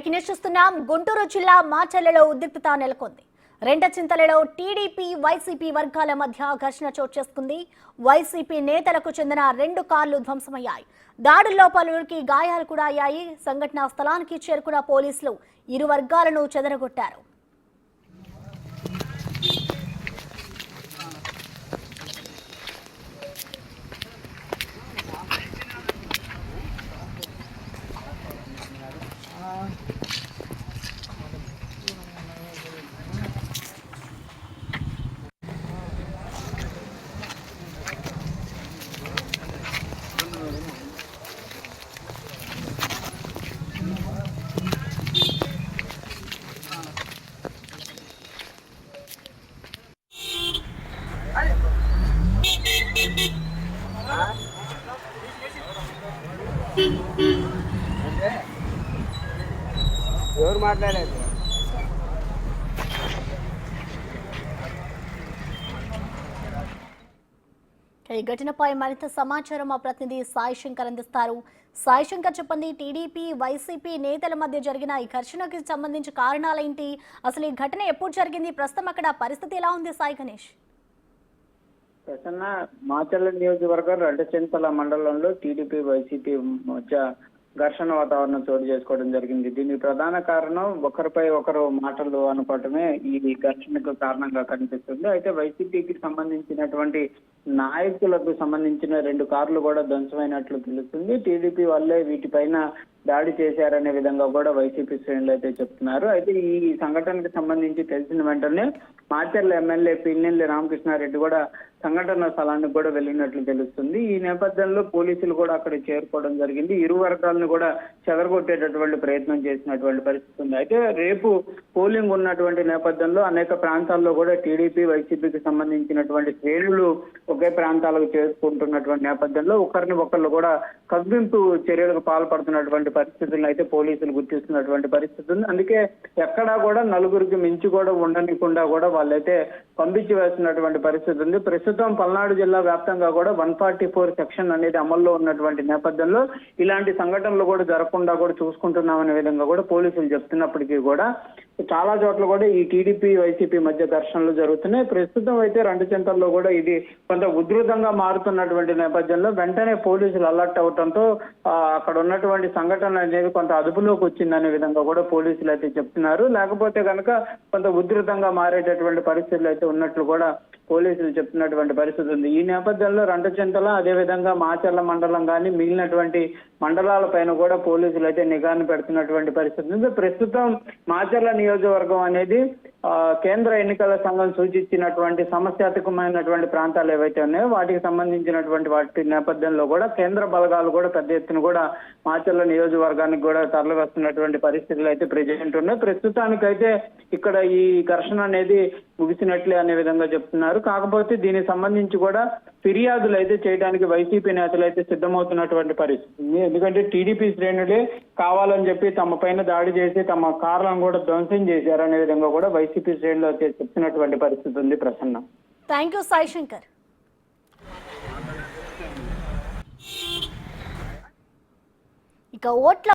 Breaking చూస్తున్నాం. గుంటూరు జిల్లా మాచర్లలో ఉద్రిక్తత నెలకొంది. రెంటచింతలలో టీడీపీ వైసీపీ వర్గాల మధ్య ఘర్షణ చోటు చేసుకుంది. వైసీపీ నేతలకు చెందిన 2 కార్లు ధ్వంసమయ్యాయి. దాడుల్లో పలువురికి గాయాలు కూడా అయ్యాయి. సంఘటనా స్థలానికి చేరుకున్న పోలీసులు ఇరు వర్గాలను చెదరగొట్టారు. ఎవరు మాట్లాడలేదు. ఈ ఘటనపై మరింత సమాచారం మా ప్రతినిధి సాయి శంకర్ అందిస్తారు. సాయి శంకర్, చెప్పండి, టీడీపీ వైసీపీ నేతల మధ్య జరిగిన ఈ ఘర్షణకి సంబంధించి కారణాలేంటి? అసలు ఈ ఘటన ఎప్పుడు జరిగింది? ప్రస్తుతం అక్కడ పరిస్థితి ఎలా ఉంది? సాయి గణేష్. ప్రసన్న, మాచర్ల నియోజకవర్గం రెంటచింతల మండలంలో టీడీపీ వైసీపీ మధ్య ఘర్షణ వాతావరణం చోటు చేసుకోవడం జరిగింది. దీనికి ప్రధాన కారణం ఒకరిపై ఒకరు మాటలు అనుకోవటమే ఈ ఘర్షణకు కారణంగా కనిపిస్తుంది. అయితే వైసీపీకి సంబంధించినటువంటి నాయకులకు సంబంధించిన 2 కార్లు కూడా ధ్వంసమైనట్లు తెలుస్తుంది. టీడీపీ వాళ్ళే వీటిపైన దాడి చేశారనే విధంగా కూడా వైసీపీ శ్రేణులు అయితే చెప్తున్నారు. అయితే ఈ సంఘటనకు సంబంధించి తెలిసిన వెంటనే మాచర్ల ఎమ్మెల్యే పిన్నెల్లి రామకృష్ణారెడ్డి కూడా సంఘటన స్థలానికి కూడా వెళ్ళినట్లు తెలుస్తుంది. ఈ నేపథ్యంలో పోలీసులు కూడా అక్కడ చేరుకోవడం జరిగింది. ఇరు వర్గాలను కూడా చెదరగొట్టేటటువంటి ప్రయత్నం చేసినటువంటి పరిస్థితి ఉంది. అయితే రేపు పోలింగ్ ఉన్నటువంటి నేపథ్యంలో అనేక ప్రాంతాల్లో కూడా టీడీపీ వైసీపీకి సంబంధించినటువంటి శ్రేణులు ఒకే ప్రాంతాలకు చేరుకుంటున్నటువంటి నేపథ్యంలో ఒకరిని ఒకళ్ళు కూడా కవ్వింపు చర్యలకు పాల్పడుతున్నటువంటి పరిస్థితులను అయితే పోలీసులు గుర్తిస్తున్నటువంటి పరిస్థితి ఉంది. అందుకే ఎక్కడా కూడా నలుగురికి మించి కూడా ఉండనికుండా కూడా వాళ్ళైతే పంపించి వేస్తున్నటువంటి పరిస్థితి ఉంది. ప్రస్తుతం పల్నాడు జిల్లా వ్యాప్తంగా కూడా 144 సెక్షన్ అనేది అమల్లో ఉన్నటువంటి నేపథ్యంలో ఇలాంటి సంఘటనలు కూడా జరగకుండా కూడా చూసుకుంటున్నామనే విధంగా కూడా పోలీసులు చెప్తున్నప్పటికీ కూడా చాలా చోట్ల కూడా ఈ టీడీపీ వైసీపీ మధ్య ఘర్షణలు జరుగుతున్నాయి. ప్రస్తుతం అయితే రెంటచింతల్లో కూడా ఇది కొంత ఉధృతంగా మారుతున్నటువంటి నేపథ్యంలో వెంటనే పోలీసులు అలర్ట్ అవడంతో అక్కడ ఉన్నటువంటి సంఘటన అనేది కొంత అదుపులోకి వచ్చిందనే విధంగా కూడా పోలీసులు అయితే చెప్తున్నారు. లేకపోతే కనుక కొంత ఉధృతంగా మారేటటువంటి పరిస్థితులు అయితే ఉన్నట్లు కూడా పోలీసులు చెప్తున్నటువంటి పరిస్థితి ఉంది. ఈ నేపథ్యంలో రెంటచింతల అదేవిధంగా మాచర్ల మండలం కానీ మిగిలినటువంటి మండలాల పైన కూడా పోలీసులు అయితే నిఘాను పెడుతున్నటువంటి పరిస్థితి ఉంది. ప్రస్తుతం మాచర్ల నియోజకవర్గం అనేది కేంద్ర ఎన్నికల సంఘం సూచించినటువంటి సమస్యాత్మకమైనటువంటి ప్రాంతాలు ఏవైతే ఉన్నాయో వాటికి సంబంధించినటువంటి వాటి నేపథ్యంలో కూడా కేంద్ర బలగాలు కూడా పెద్ద ఎత్తున కూడా మాచర్ల నియోజకవర్గానికి కూడా తరలి వస్తున్నటువంటి పరిస్థితులు అయితే ప్రెజెంట్ ఉన్నాయి. ప్రస్తుతానికైతే ఇక్కడ ఈ ఘర్షణ అనేది ముగిసినట్లే అనే విధంగా చెప్తున్నారు. కాకపోతే దీనికి సంబంధించి కూడా ఫిర్యాదులు అయితే చేయడానికి వైసీపీ నేతలు అయితే సిద్ధమవుతున్నటువంటి పరిస్థితి. ఎందుకంటే టీడీపీ శ్రేణులే కావాలని చెప్పి తమ పైన దాడి చేసి తమ కార్లను కూడా ధ్వంసం చేశారనే విధంగా కూడా వైసీపీ శ్రేణులు అయితే చెప్తున్నటువంటి పరిస్థితి ఉంది. Prasanna, thank you Sai Shankar. ఇక ఓట్ల